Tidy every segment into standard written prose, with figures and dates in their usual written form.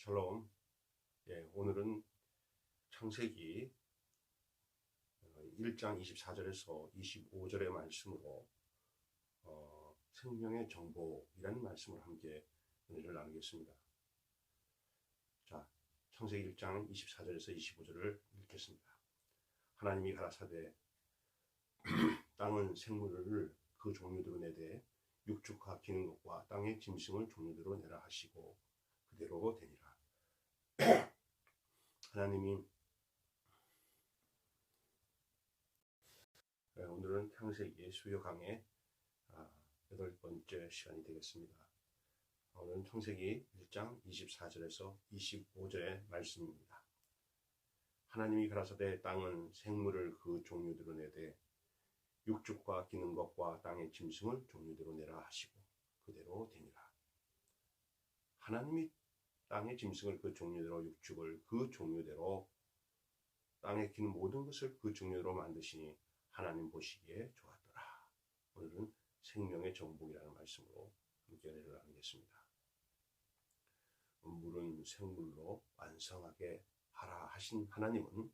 샬롬. 오늘은 창세기 1장 24절에서 25절의 말씀으로 생명의 정복이라는 말씀을 함께 은혜를 나누겠습니다. 자, 창세기 1장 24절에서 25절을 읽겠습니다. 하나님이 가라사대 땅은 생물을 그 종류대로 내되 육축하 기는 것과 땅의 짐승을 종류대로 내라 하시고 그대로 되니라. 하나님이 오늘은 창세기 수요 강의 8번째 시간이 되겠습니다. 오늘은 창세기 1장 24절에서 25절의 말씀입니다. 하나님이 가라사대 땅은 생물을 그 종류대로 내되 육축과 기는 것과 땅의 짐승을 종류대로 내라 하시고 그대로 되니라. 하나님이 땅의 짐승을 그 종류대로, 육축을 그 종류대로, 땅에 기는 모든 것을 그 종류대로 만드시니 하나님 보시기에 좋았더라. 오늘은 생명의 정복이라는 말씀으로 함께 은혜를 나누겠습니다. 물은 생물로 완성하게 하라 하신 하나님은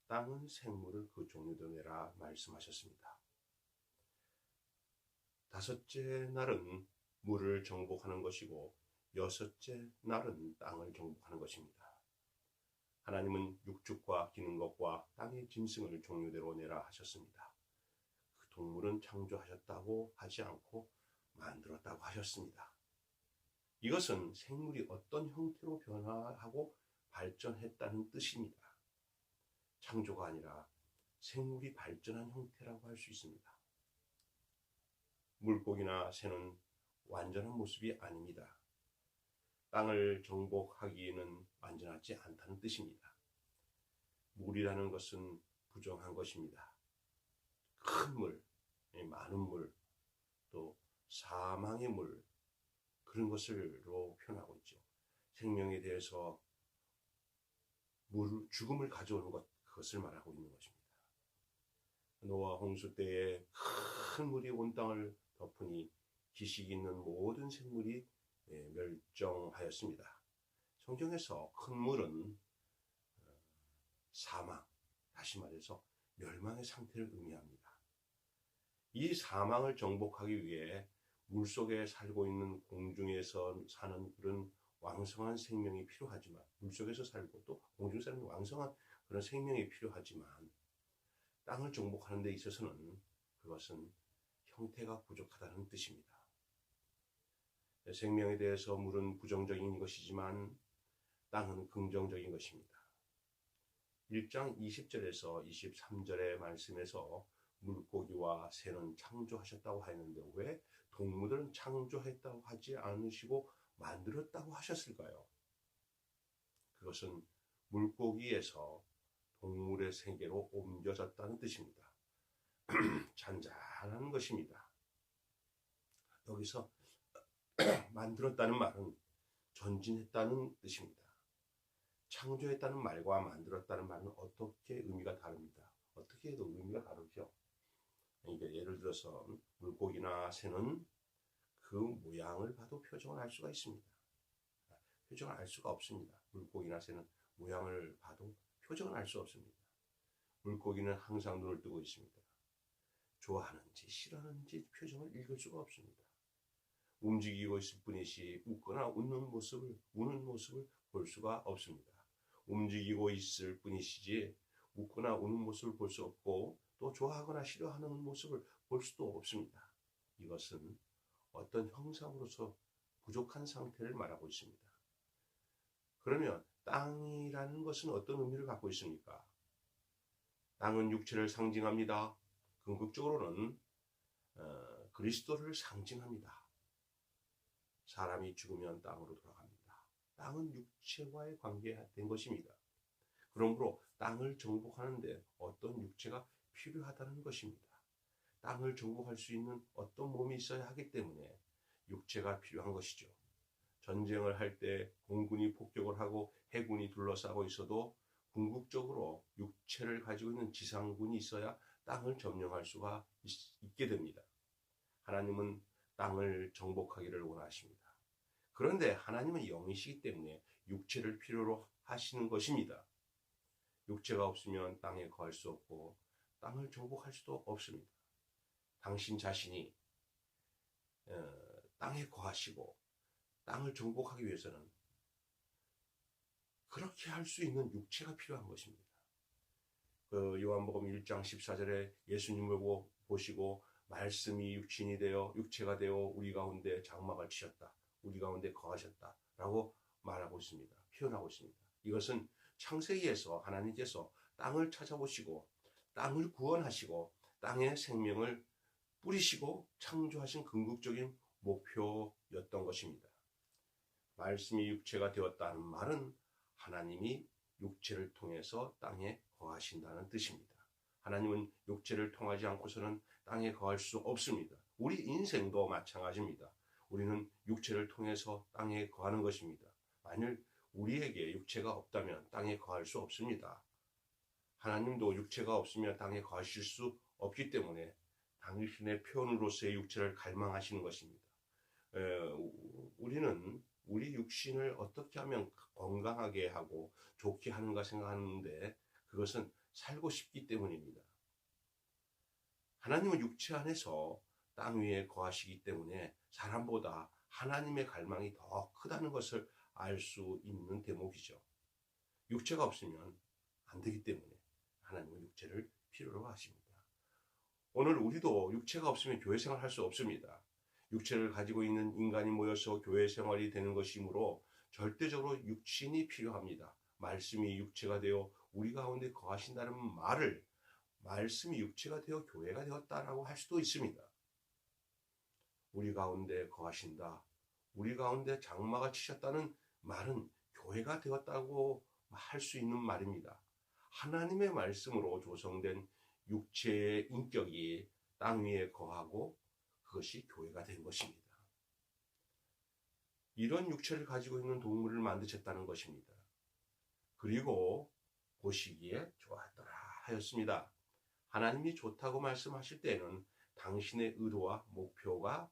땅은 생물을 그 종류대로 내라 말씀하셨습니다. 다섯째 날은 물을 정복하는 것이고 여섯째 날은 땅을 정복하는 것입니다. 하나님은 육축과 기는 것과 땅의 짐승을 종류대로 내라 하셨습니다. 그 동물은 창조하셨다고 하지 않고 만들었다고 하셨습니다. 이것은 생물이 어떤 형태로 변화하고 발전했다는 뜻입니다. 창조가 아니라 생물이 발전한 형태라고 할 수 있습니다. 물고기나 새는 완전한 모습이 아닙니다. 땅을 정복하기에는 완전하지 않다는 뜻입니다. 물이라는 것은 부정한 것입니다. 큰 물, 많은 물, 또 사망의 물, 그런 것으로 표현하고 있죠. 생명에 대해서 죽음을 가져오는 것, 그것을 말하고 있는 것입니다. 노아 홍수 때에 큰 물이 온 땅을 덮으니 기식 있는 모든 생물이 멸종하였습니다. 성경에서 큰 물은 사망, 다시 말해서 멸망의 상태를 의미합니다. 이 사망을 정복하기 위해 물속에 살고 있는 공중에서 사는 그런 왕성한 생명이 필요하지만, 물속에서 살고 또 공중에 사는 왕성한 그런 생명이 필요하지만, 땅을 정복하는 데 있어서는 그것은 형태가 부족하다는 뜻입니다. 생명에 대해서 물은 부정적인 것이지만 땅은 긍정적인 것입니다. 1장 20절에서 23절의 말씀에서 물고기와 새는 창조하셨다고 하였는데 왜 동물들은 창조했다고 하지 않으시고 만들었다고 하셨을까요? 그것은 물고기에서 동물의 세계로 옮겨졌다는 뜻입니다. 잔잔한 것입니다. 여기서 만들었다는 말은 전진했다는 뜻입니다. 창조했다는 말과 만들었다는 말은 어떻게 의미가 다릅니다. 어떻게 해도 의미가 다르죠. 그러니까 예를 들어서 물고기나 새는 그 모양을 봐도 표정을 알 수가 있습니다. 표정을 알 수가 없습니다. 물고기나 새는 모양을 봐도 표정을 알 수 없습니다. 물고기는 항상 눈을 뜨고 있습니다. 좋아하는지 싫어하는지 표정을 읽을 수가 없습니다. 움직이고 있을 뿐이지 웃거나 우는 모습을 볼 수가 없습니다. 움직이고 있을 뿐이지 웃거나 우는 모습을 볼 수 없고 또 좋아하거나 싫어하는 모습을 볼 수도 없습니다. 이것은 어떤 형상으로서 부족한 상태를 말하고 있습니다. 그러면 땅이라는 것은 어떤 의미를 갖고 있습니까? 땅은 육체를 상징합니다. 궁극적으로는 그리스도를 상징합니다. 사람이 죽으면 땅으로 돌아갑니다. 땅은 육체와의 관계된 것입니다. 그러므로 땅을 정복하는데 어떤 육체가 필요하다는 것입니다. 땅을 정복할 수 있는 어떤 몸이 있어야 하기 때문에 육체가 필요한 것이죠. 전쟁을 할 때 공군이 폭격을 하고 해군이 둘러싸고 있어도 궁극적으로 육체를 가지고 있는 지상군이 있어야 땅을 점령할 수가 있게 됩니다. 하나님은 땅을 정복하기를 원하십니다. 그런데 하나님은 영이시기 때문에 육체를 필요로 하시는 것입니다. 육체가 없으면 땅에 거할 수 없고 땅을 정복할 수도 없습니다. 당신 자신이 땅에 거하시고 땅을 정복하기 위해서는 그렇게 할 수 있는 육체가 필요한 것입니다. 요한복음 1장 14절에 예수님을 보시고 말씀이 육신이 되어 육체가 되어 우리 가운데 장막을 치셨다. 우리 가운데 거하셨다. 라고 말하고 있습니다. 표현하고 있습니다. 이것은 창세기에서 하나님께서 땅을 찾아보시고 땅을 구원하시고 땅에 생명을 뿌리시고 창조하신 궁극적인 목표였던 것입니다. 말씀이 육체가 되었다는 말은 하나님이 육체를 통해서 땅에 거하신다는 뜻입니다. 하나님은 육체를 통하지 않고서는 땅에 거할 수 없습니다. 우리 인생도 마찬가지입니다. 우리는 육체를 통해서 땅에 거하는 것입니다. 만일 우리에게 육체가 없다면 땅에 거할 수 없습니다. 하나님도 육체가 없으면 땅에 거하실 수 없기 때문에 당신의 표현으로서의 육체를 갈망하시는 것입니다. 우리는 우리 육신을 어떻게 하면 건강하게 하고 좋게 하는가 생각하는데 그것은 살고 싶기 때문입니다. 하나님은 육체 안에서 땅 위에 거하시기 때문에 사람보다 하나님의 갈망이 더 크다는 것을 알 수 있는 대목이죠. 육체가 없으면 안 되기 때문에 하나님은 육체를 필요로 하십니다. 오늘 우리도 육체가 없으면 교회 생활할 수 없습니다. 육체를 가지고 있는 인간이 모여서 교회 생활이 되는 것이므로 절대적으로 육신이 필요합니다. 말씀이 육체가 되어 우리 가운데 거하신다는 말을 말씀이 육체가 되어 교회가 되었다라고 할 수도 있습니다. 우리 가운데 거하신다. 우리 가운데 장막을 치셨다는 말은 교회가 되었다고 할 수 있는 말입니다. 하나님의 말씀으로 조성된 육체의 인격이 땅 위에 거하고 그것이 교회가 된 것입니다. 이런 육체를 가지고 있는 동물을 만드셨다는 것입니다. 그리고 보시기에 좋았더라 하였습니다. 하나님이 좋다고 말씀하실 때는 당신의 의도와 목표가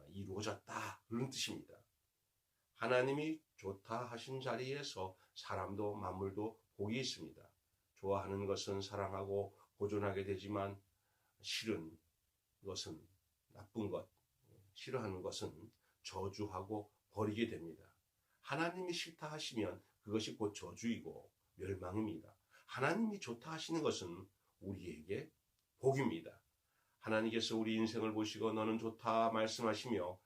이루어졌다 그런 뜻입니다. 하나님이 좋다 하신 자리에서 사람도 만물도 복이 있습니다. 좋아하는 것은 사랑하고 보존하게 되지만 싫은 것은 나쁜 것, 싫어하는 것은 저주하고 버리게 됩니다. 하나님이 싫다 하시면 그것이 곧 저주이고 멸망입니다. 하나님이 좋다 하시는 것은 우리에게 복입니다. 하나님께서 우리 인생을 보시고 너는 좋다 말씀하시며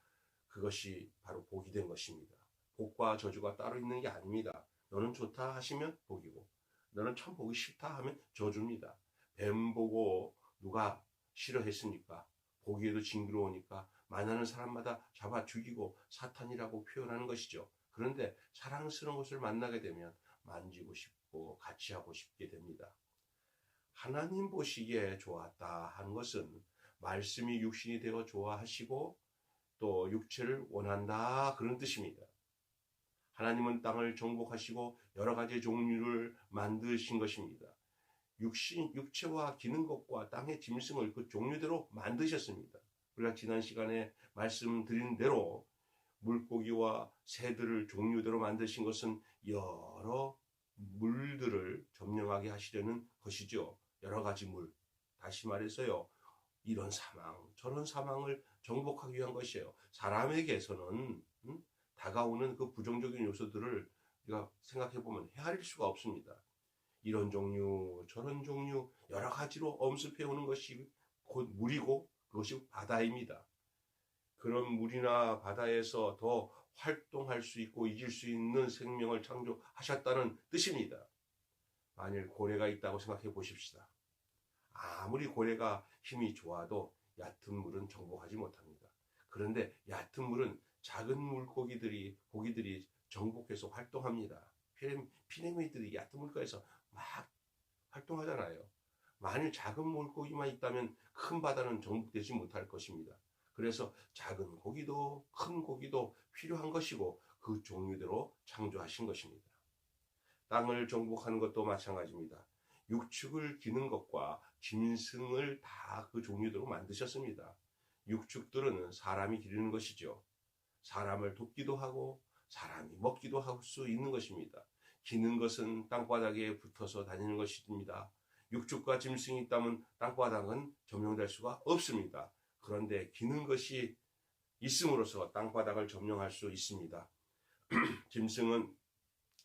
그것이 바로 복이 된 것입니다. 복과 저주가 따로 있는 게 아닙니다. 너는 좋다 하시면 복이고 너는 참 보기 싫다 하면 저주입니다. 뱀 보고 누가 싫어했습니까? 보기에도 징그러우니까 만나는 사람마다 잡아 죽이고 사탄이라고 표현하는 것이죠. 그런데 사랑스러운 것을 만나게 되면 만지고 싶고 같이 하고 싶게 됩니다. 하나님 보시기에 좋았다 하는 것은 말씀이 육신이 되어 좋아하시고 또 육체를 원한다 그런 뜻입니다. 하나님은 땅을 정복하시고 여러 가지 종류를 만드신 것입니다. 육체와 기는 것과 땅의 짐승을 그 종류대로 만드셨습니다. 우리가 지난 시간에 말씀드린 대로 물고기와 새들을 종류대로 만드신 것은 여러 물들을 점령하게 하시려는 것이죠. 여러 가지 물. 다시 말해서요. 이런 사망, 저런 사망을 정복하기 위한 것이에요. 사람에게서는 다가오는 그 부정적인 요소들을 우리가 생각해보면 헤아릴 수가 없습니다. 이런 종류, 저런 종류 여러 가지로 엄습해오는 것이 곧 물이고 그것이 바다입니다. 그런 물이나 바다에서 더 활동할 수 있고 이길 수 있는 생명을 창조하셨다는 뜻입니다. 만일 고래가 있다고 생각해 보십시다. 아무리 고래가 힘이 좋아도 얕은 물은 정복하지 못합니다. 그런데 얕은 물은 작은 고기들이 정복해서 활동합니다. 피라미드들이 얕은 물가에서 막 활동하잖아요. 만일 작은 물고기만 있다면 큰 바다는 정복되지 못할 것입니다. 그래서 작은 고기도 큰 고기도 필요한 것이고 그 종류대로 창조하신 것입니다. 땅을 정복하는 것도 마찬가지입니다. 육축을 기는 것과 짐승을 다 그 종류대로 만드셨습니다. 육축들은 사람이 기르는 것이죠. 사람을 돕기도 하고 사람이 먹기도 할 수 있는 것입니다. 기는 것은 땅바닥에 붙어서 다니는 것입니다. 육축과 짐승이 있다면 땅바닥은 점령될 수가 없습니다. 그런데 기는 것이 있음으로써 땅바닥을 점령할 수 있습니다. 짐승은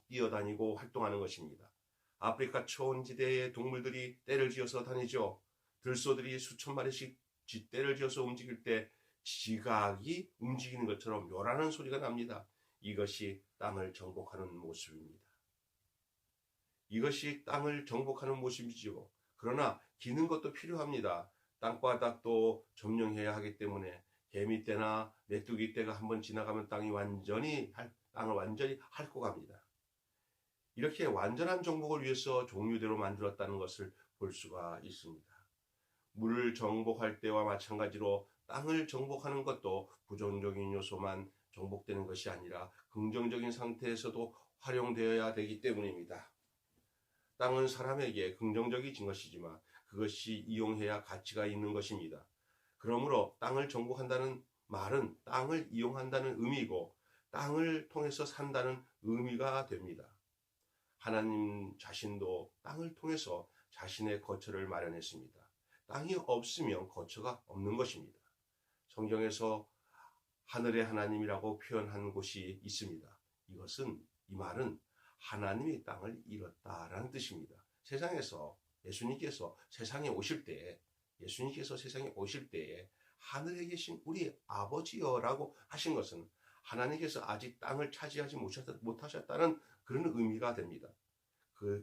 뛰어다니고 활동하는 것입니다. 아프리카 초원지대의 동물들이 떼를 지어서 다니죠. 들소들이 수천 마리씩 쥐떼를 지어서 움직일 때 지각이 움직이는 것처럼 요란한 소리가 납니다. 이것이 땅을 정복하는 모습입니다. 이것이 땅을 정복하는 모습이지요. 그러나 기는 것도 필요합니다. 땅바닥도 점령해야 하기 때문에 개미떼나 메뚜기떼가 한번 지나가면 땅을 완전히 핥고 갑니다. 이렇게 완전한 정복을 위해서 종류대로 만들었다는 것을 볼 수가 있습니다. 물을 정복할 때와 마찬가지로 땅을 정복하는 것도 부정적인 요소만 정복되는 것이 아니라 긍정적인 상태에서도 활용되어야 되기 때문입니다. 땅은 사람에게 긍정적인 것이지만 그것이 이용해야 가치가 있는 것입니다. 그러므로 땅을 정복한다는 말은 땅을 이용한다는 의미이고 땅을 통해서 산다는 의미가 됩니다. 하나님 자신도 땅을 통해서 자신의 거처를 마련했습니다. 땅이 없으면 거처가 없는 것입니다. 성경에서 하늘의 하나님이라고 표현한 곳이 있습니다. 이 말은 하나님이 땅을 이뤘다라는 뜻입니다. 예수님께서 세상에 오실 때에 하늘에 계신 우리 아버지여라고 하신 것은 하나님께서 아직 땅을 차지하지 못하셨다는 그런 의미가 됩니다.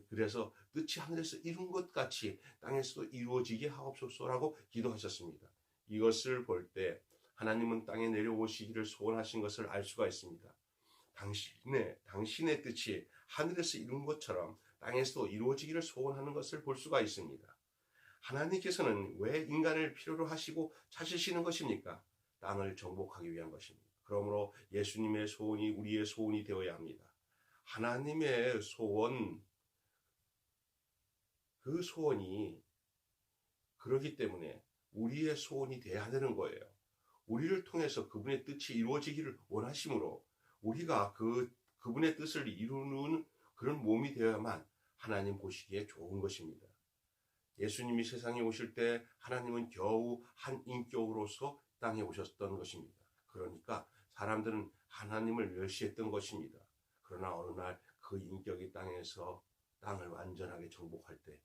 그래서 뜻이 하늘에서 이룬 것 같이 땅에서도 이루어지게 하옵소서라고 기도하셨습니다. 이것을 볼 때 하나님은 땅에 내려오시기를 소원하신 것을 알 수가 있습니다. 당신의 뜻이 하늘에서 이룬 것처럼 땅에서도 이루어지기를 소원하는 것을 볼 수가 있습니다. 하나님께서는 왜 인간을 필요로 하시고 찾으시는 것입니까? 땅을 정복하기 위한 것입니다. 그러므로 예수님의 소원이 우리의 소원이 되어야 합니다. 하나님의 소원, 그 소원이 그러기 때문에 우리의 소원이 돼야 되는 거예요. 우리를 통해서 그분의 뜻이 이루어지기를 원하심으로 우리가 그분의 뜻을 이루는 그런 몸이 되어야만 하나님 보시기에 좋은 것입니다. 예수님이 세상에 오실 때 하나님은 겨우 한 인격으로서 땅에 오셨던 것입니다. 그러니까 사람들은 하나님을 멸시했던 것입니다. 그러나 어느 날 그 인격이 땅에서 땅을 완전하게 정복할 때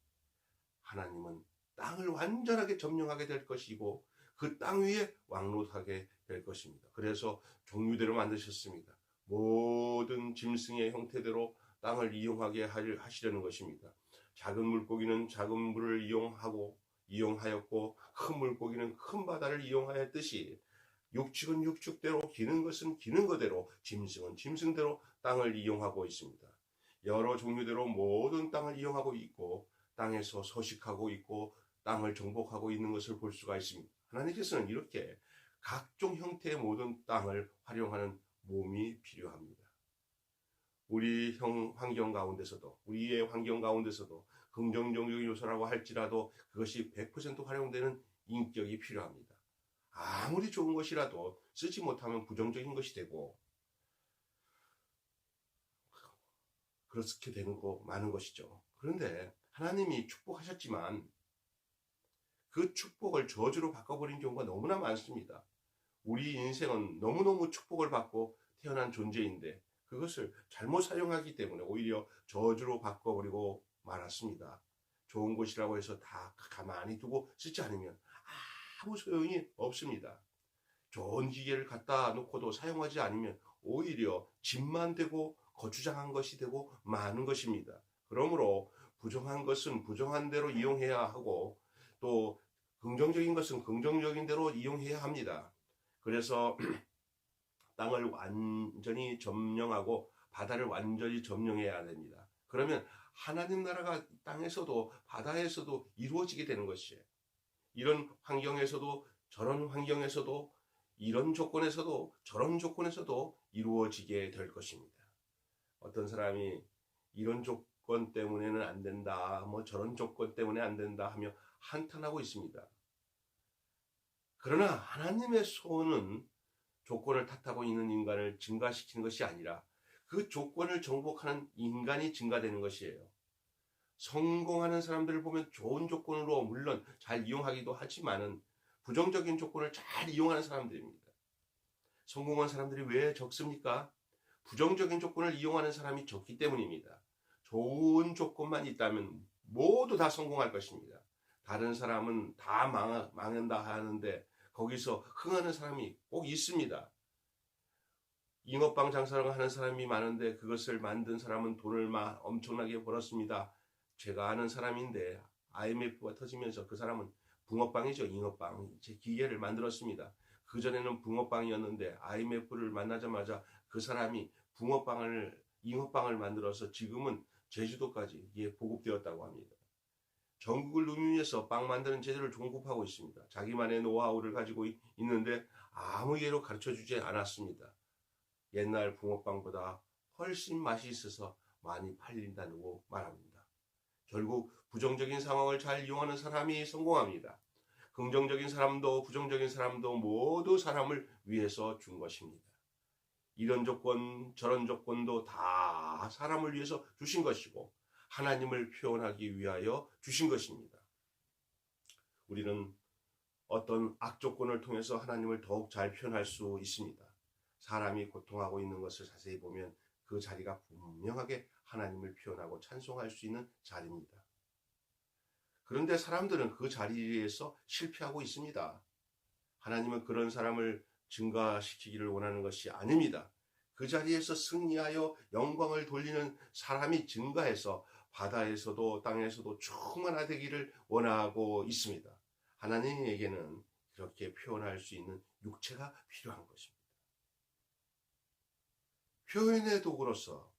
하나님은 땅을 완전하게 점령하게 될 것이고 그 땅 위에 왕노하게 될 것입니다. 그래서 종류대로 만드셨습니다. 모든 짐승의 형태대로 땅을 이용하게 하시려는 것입니다. 작은 물고기는 작은 물을 이용하였고 큰 물고기는 큰 바다를 이용하였듯이 육축은 육축대로, 기는 것은 기는 거대로, 짐승은 짐승대로 땅을 이용하고 있습니다. 여러 종류대로 모든 땅을 이용하고 있고 땅에서 서식하고 있고 땅을 정복하고 있는 것을 볼 수가 있습니다. 하나님께서는 이렇게 각종 형태의 모든 땅을 활용하는 몸이 필요합니다. 우리의 환경 가운데서도 긍정적인 요소라고 할지라도 그것이 100% 활용되는 인격이 필요합니다. 아무리 좋은 것이라도 쓰지 못하면 부정적인 것이 되고 그렇게 되는 거 많은 것이죠. 그런데 하나님이 축복하셨지만 그 축복을 저주로 바꿔버린 경우가 너무나 많습니다. 우리 인생은 너무너무 축복을 받고 태어난 존재인데 그것을 잘못 사용하기 때문에 오히려 저주로 바꿔버리고 말았습니다. 좋은 것이라고 해서 다 가만히 두고 쓰지 않으면 아무 소용이 없습니다. 좋은 기계를 갖다 놓고도 사용하지 않으면 오히려 짐만 되고 거추장한 것이 되고 많은 것입니다. 그러므로 부정한 것은 부정한 대로 이용해야 하고 또 긍정적인 것은 긍정적인 대로 이용해야 합니다. 그래서 땅을 완전히 점령하고 바다를 완전히 점령해야 됩니다. 그러면 하나님 나라가 땅에서도 바다에서도 이루어지게 되는 것이에요. 이런 환경에서도 저런 환경에서도 이런 조건에서도 저런 조건에서도 이루어지게 될 것입니다. 어떤 사람이 이런 조건 때문에는 안 된다, 저런 조건 때문에 안 된다 하며 한탄하고 있습니다. 그러나 하나님의 소원은 조건을 탓하고 있는 인간을 증가시키는 것이 아니라 그 조건을 정복하는 인간이 증가되는 것이에요. 성공하는 사람들을 보면 좋은 조건으로 물론 잘 이용하기도 하지만은 부정적인 조건을 잘 이용하는 사람들입니다. 성공한 사람들이 왜 적습니까? 부정적인 조건을 이용하는 사람이 적기 때문입니다. 좋은 조건만 있다면 모두 다 성공할 것입니다. 다른 사람은 다 망한다 하는데 거기서 흥하는 사람이 꼭 있습니다. 잉어빵 장사를 하는 사람이 많은데 그것을 만든 사람은 돈을 엄청나게 벌었습니다. 제가 아는 사람인데 IMF가 터지면서 그 사람은 붕어빵이죠. 잉어빵. 제 기계를 만들었습니다. 그전에는 붕어빵이었는데 IMF를 만나자마자 그 사람이 잉어빵을 만들어서 지금은 제주도까지 이게 보급되었다고 합니다. 전국을 누비면서 빵 만드는 재료를 공급하고 있습니다. 자기만의 노하우를 가지고 있는데 아무 예로 가르쳐주지 않았습니다. 옛날 붕어빵보다 훨씬 맛이 있어서 많이 팔린다고 말합니다. 결국 부정적인 상황을 잘 이용하는 사람이 성공합니다. 긍정적인 사람도 부정적인 사람도 모두 사람을 위해서 준 것입니다. 이런 조건 저런 조건도 다 사람을 위해서 주신 것이고 하나님을 표현하기 위하여 주신 것입니다. 우리는 어떤 악조건을 통해서 하나님을 더욱 잘 표현할 수 있습니다. 사람이 고통하고 있는 것을 자세히 보면 그 자리가 분명하게 하나님을 표현하고 찬송할 수 있는 자리입니다. 그런데 사람들은 그 자리에서 실패하고 있습니다. 하나님은 그런 사람을 증가시키기를 원하는 것이 아닙니다. 그 자리에서 승리하여 영광을 돌리는 사람이 증가해서 바다에서도 땅에서도 충만하되기를 원하고 있습니다. 하나님에게는 그렇게 표현할 수 있는 육체가 필요한 것입니다. 표현의 도구로서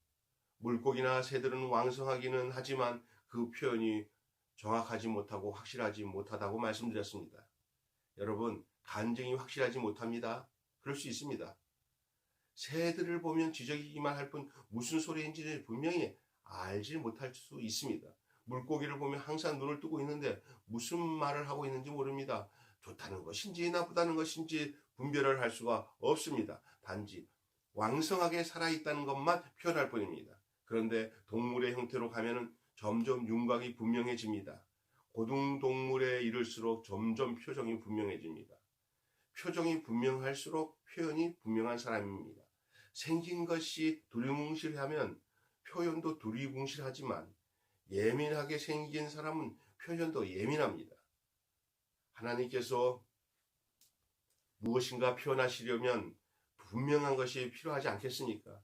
물고기나 새들은 왕성하기는 하지만 그 표현이 정확하지 못하고 확실하지 못하다고 말씀드렸습니다. 여러분, 간증이 확실하지 못합니다. 그럴 수 있습니다. 새들을 보면 지저귀기만 할 뿐 무슨 소리인지 분명히 알지 못할 수 있습니다. 물고기를 보면 항상 눈을 뜨고 있는데 무슨 말을 하고 있는지 모릅니다. 좋다는 것인지 나쁘다는 것인지 분별을 할 수가 없습니다. 단지 왕성하게 살아있다는 것만 표현할 뿐입니다. 그런데 동물의 형태로 가면은 점점 윤곽이 분명해집니다. 고등동물에 이를수록 점점 표정이 분명해집니다. 표정이 분명할수록 표현이 분명한 사람입니다. 생긴 것이 두리뭉실하면 표현도 두리뭉실하지만 예민하게 생긴 사람은 표현도 예민합니다. 하나님께서 무엇인가 표현하시려면 분명한 것이 필요하지 않겠습니까?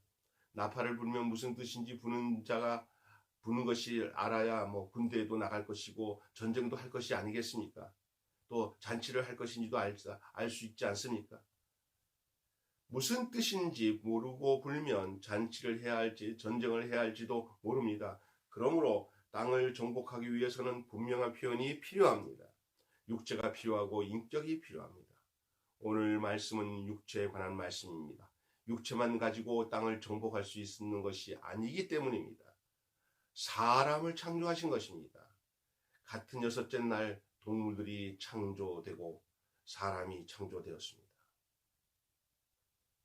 나팔을 불면 무슨 뜻인지 부는 자가 부는 것이 알아야 군대에도 나갈 것이고 전쟁도 할 것이 아니겠습니까? 또 잔치를 할 것인지도 알 수 있지 않습니까? 무슨 뜻인지 모르고 불면 잔치를 해야 할지 전쟁을 해야 할지도 모릅니다. 그러므로 땅을 정복하기 위해서는 분명한 표현이 필요합니다. 육체가 필요하고 인격이 필요합니다. 오늘 말씀은 육체에 관한 말씀입니다. 육체만 가지고 땅을 정복할 수 있는 것이 아니기 때문입니다. 사람을 창조하신 것입니다. 같은 여섯째 날 동물들이 창조되고 사람이 창조되었습니다.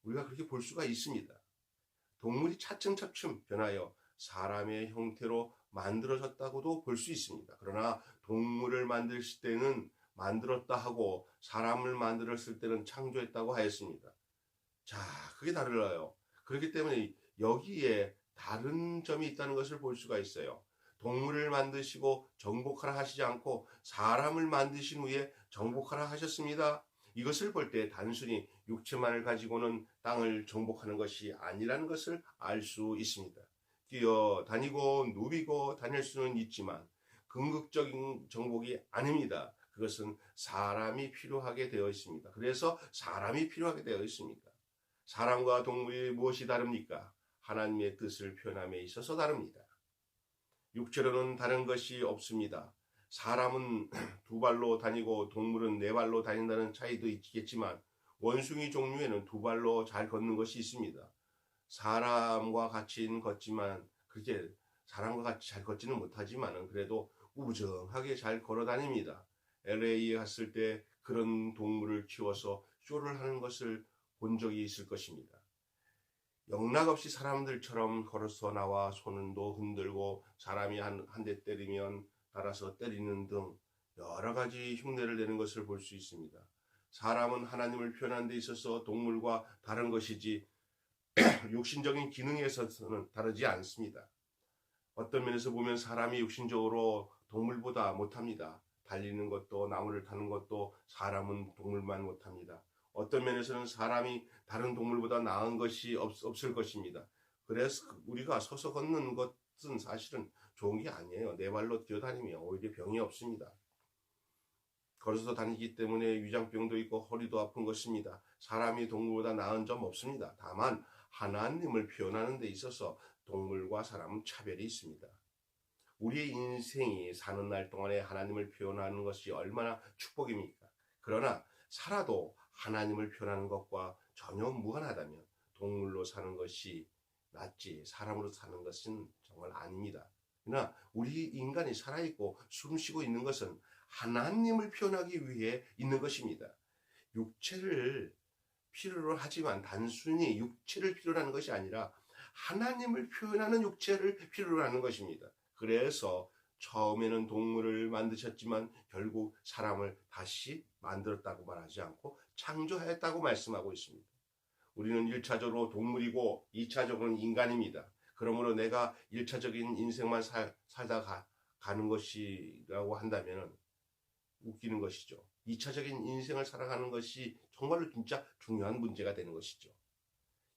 우리가 그렇게 볼 수가 있습니다. 동물이 차츰차츰 변하여 사람의 형태로 만들어졌다고도 볼 수 있습니다. 그러나 동물을 만드실 때는 만들었다 하고 사람을 만들었을 때는 창조했다고 하였습니다. 자, 그게 달라요. 그렇기 때문에 여기에 다른 점이 있다는 것을 볼 수가 있어요. 동물을 만드시고 정복하라 하시지 않고 사람을 만드신 후에 정복하라 하셨습니다. 이것을 볼 때 단순히 육체만을 가지고는 땅을 정복하는 것이 아니라는 것을 알 수 있습니다. 뛰어다니고 누비고 다닐 수는 있지만 궁극적인 정복이 아닙니다. 그것은 사람이 필요하게 되어 있습니다. 그래서 사람이 필요하게 되어 있습니다. 사람과 동물이 무엇이 다릅니까? 하나님의 뜻을 표현함에 있어서 다릅니다. 육체로는 다른 것이 없습니다. 사람은 두 발로 다니고 동물은 네 발로 다닌다는 차이도 있겠지만 원숭이 종류에는 두 발로 잘 걷는 것이 있습니다. 사람과 같이 걷지만 그렇게 사람과 같이 잘 걷지는 못하지만 그래도 우정하게 잘 걸어 다닙니다. LA에 갔을 때 그런 동물을 키워서 쇼를 하는 것을 본 적이 있을 것입니다. 영락없이 사람들처럼 걸어서 나와 손도 흔들고 사람이 한 대 때리면 따라서 때리는 등 여러 가지 흉내를 내는 것을 볼 수 있습니다. 사람은 하나님을 표현하는 데 있어서 동물과 다른 것이지 육신적인 기능에서는 다르지 않습니다. 어떤 면에서 보면 사람이 육신적으로 동물보다 못합니다. 달리는 것도 나무를 타는 것도 사람은 동물만 못합니다. 어떤 면에서는 사람이 다른 동물보다 나은 것이 없을 것입니다. 그래서 우리가 서서 걷는 것은 사실은 좋은 게 아니에요. 네 발로 뛰어다니면 오히려 병이 없습니다. 걸어서 다니기 때문에 위장병도 있고 허리도 아픈 것입니다. 사람이 동물보다 나은 점 없습니다. 다만 하나님을 표현하는 데 있어서 동물과 사람은 차별이 있습니다. 우리의 인생이 사는 날 동안에 하나님을 표현하는 것이 얼마나 축복입니까? 그러나 살아도 하나님을 표현하는 것과 전혀 무관하다면 동물로 사는 것이 낫지 사람으로 사는 것은 정말 아닙니다. 그러나 우리 인간이 살아있고 숨쉬고 있는 것은 하나님을 표현하기 위해 있는 것입니다. 육체를 필요로 하지만 단순히 육체를 필요로 하는 것이 아니라 하나님을 표현하는 육체를 필요로 하는 것입니다. 그래서 처음에는 동물을 만드셨지만 결국 사람을 다시 만들었다고 말하지 않고 창조하였다고 말씀하고 있습니다. 우리는 1차적으로 동물이고 2차적으로는 인간입니다. 그러므로 내가 1차적인 인생만 살다 가는 것이라고 한다면 웃기는 것이죠. 2차적인 인생을 살아가는 것이 정말로 진짜 중요한 문제가 되는 것이죠.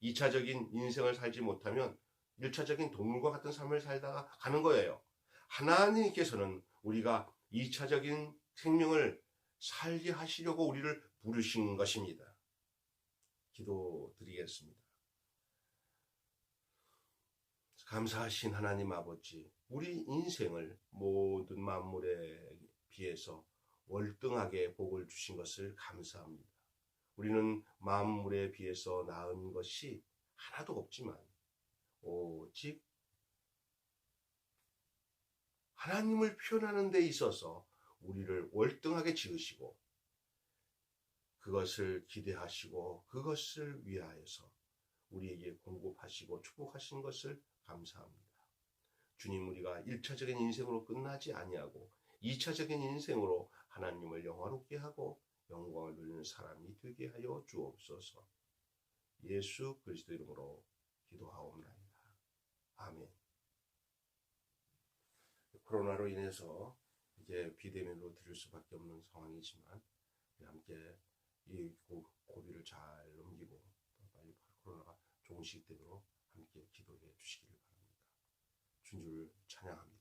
2차적인 인생을 살지 못하면 1차적인 동물과 같은 삶을 살다가 가는 거예요. 하나님께서는 우리가 2차적인 생명을 살게 하시려고 우리를 부르신 것입니다. 기도드리겠습니다. 감사하신 하나님 아버지, 우리 인생을 모든 만물에 비해서 월등하게 복을 주신 것을 감사합니다. 우리는 만물에 비해서 나은 것이 하나도 없지만 오직 하나님을 표현하는 데 있어서 우리를 월등하게 지으시고 그것을 기대하시고 그것을 위하여서 우리에게 공급하시고 축복하신 것을 감사합니다. 주님, 우리가 1차적인 인생으로 끝나지 아니하고 2차적인 인생으로 하나님을 영화롭게 하고 영광을 돌리는 사람이 되게 하여 주옵소서. 예수 그리스도 이름으로 기도하옵나이다. 아멘. 코로나로 인해서 이제 비대면으로 드릴 수밖에 없는 상황이지만 함께 이 고비를 잘 넘기고 빨리 코로나가 종식되도록 함께 기도해 주시기를 바랍니다. 주를 찬양합니다.